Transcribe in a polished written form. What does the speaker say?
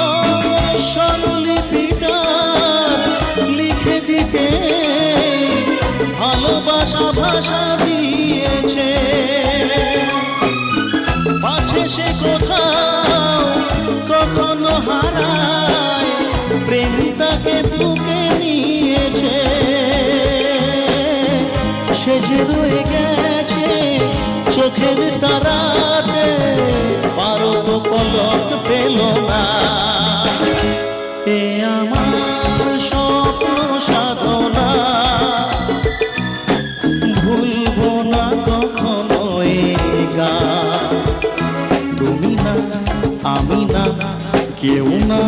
ও স্বরলিপিটা লিখে দিতে ভালোবাসা ভাষা দিয়েছে, পাছে সে কোথাও কখনো হারায়, প্রেম তাকে বুকে নিয়েছে। সে যে রয়ে গেছে চোখের তারাতে, পারো তো পলক পেল না। এ আমার স্বপ্ন সাধনা, ভুলবো না কখনো এ গান। তুমি না, আমি না, কেউ না।